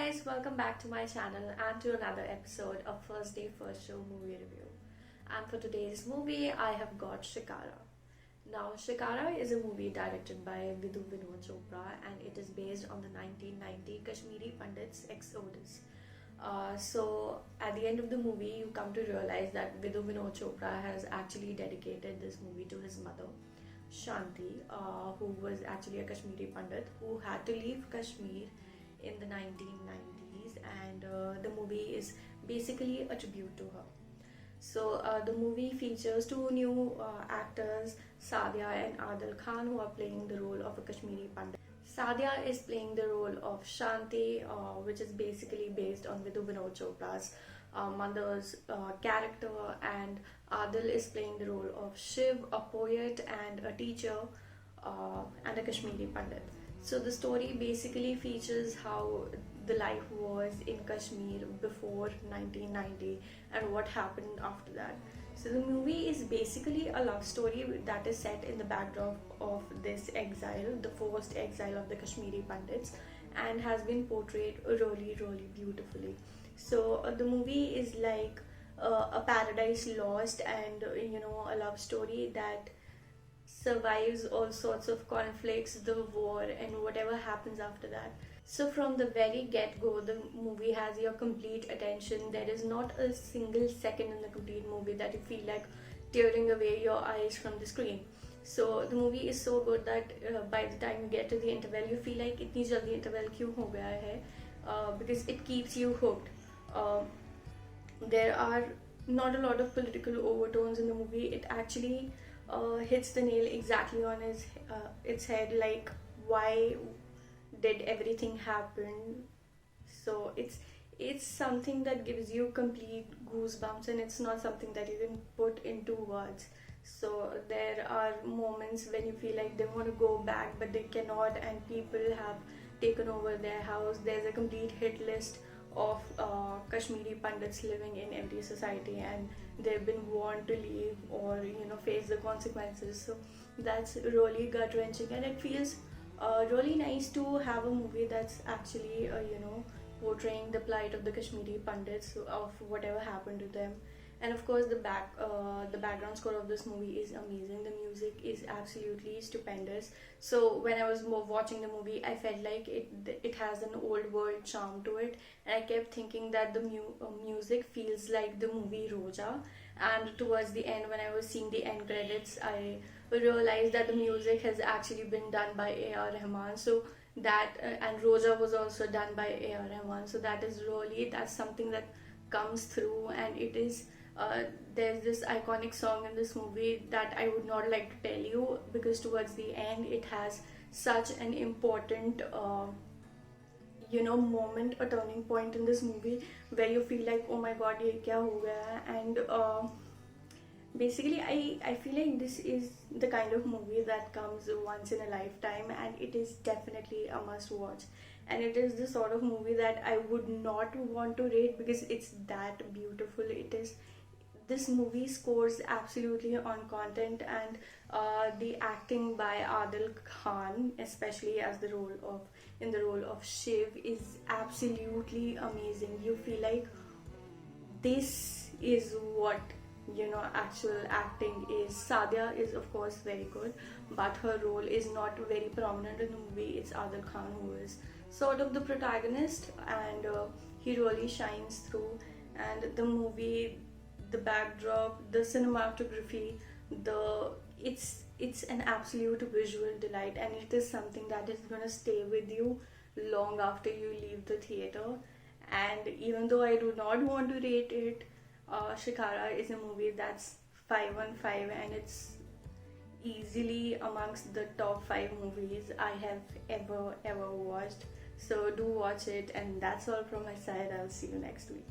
guys, welcome back to my channel and to another episode of First Day First Show movie review. And for today's movie, I have got Shikara. Now, Shikara is a movie directed by Vidhu Vinod Chopra and it is based on the 1990 Kashmiri Pandits exodus. So at the end of the movie, you come to realize that Vidhu Vinod Chopra has actually dedicated this movie to his mother, Shanti, who was actually a Kashmiri Pandit who had to leave Kashmir in the 1990s, and the movie is basically a tribute to her. So the movie features two new actors, Sadia and Adil Khan, who are playing the role of a Kashmiri Pandit. Sadia is playing the role of Shanti, which is basically based on Vidhu Vinod Chopra's mother's character, and Adil is playing the role of Shiv, a poet and a teacher, and a Kashmiri Pandit. So the story basically features how the life was in Kashmir before 1990 and what happened after that. So the movie is basically a love story that is set in the backdrop of this exile, the forced exile of the Kashmiri Pandits, and has been portrayed really beautifully. So the movie is like a paradise lost and a love story that survives all sorts of conflicts, the war, and whatever happens after that. So from the very get-go, the movie has your complete attention. There is not a single second in the complete movie that you feel like tearing away your eyes from the screen. So the movie is so good that by the time you get to the interval, you feel like itni jaldi interval kyun ho gaya hai, because it keeps you hooked. There are not a lot of political overtones in the movie. It actually hits the nail exactly on its head, like why did everything happen. So it's something that gives you complete goosebumps, and it's not something that you can put into words. So there are moments when you feel like they want to go back but they cannot, and people have taken over their house. There's a complete hit list of Kashmiri Pandits living in empty society, and they've been warned to leave or face the consequences. So that's really gut-wrenching, and it feels really nice to have a movie that's actually portraying the plight of the Kashmiri Pandits, of whatever happened to them. And of course the background score of this movie is amazing. The music is absolutely stupendous. So when I was watching the movie, I felt like it has an old world charm to it, and I kept thinking that the music feels like the movie Roja. And towards the end, when I was seeing the end credits, I realized that the music has actually been done by A.R. Rahman. So that and Roja was also done by A.R. Rahman. So that's something that comes through, and it is there's this iconic song in this movie that I would not like to tell you, because towards the end it has such an important moment, a turning point in this movie, where you feel like, oh my god, ye kya ho gaya. And basically I feel like this is the kind of movie that comes once in a lifetime, and it is definitely a must watch. And it is the sort of movie that I would not want to rate because it's that beautiful. This movie scores absolutely on content, and the acting by Adil Khan, especially as in the role of Shiv, is absolutely amazing. You feel like this is what actual acting is. Sadia is of course very good, but her role is not very prominent in the movie. It's Adil Khan who is sort of the protagonist, and he really shines through. And the movie, the backdrop, the cinematography, it's an absolute visual delight, and it is something that is going to stay with you long after you leave the theater. And even though I do not want to rate it, Shikara is a movie that's 5 on 5, and it's easily amongst the top 5 movies I have ever watched. So do watch it, and that's all from my side. I'll see you next week.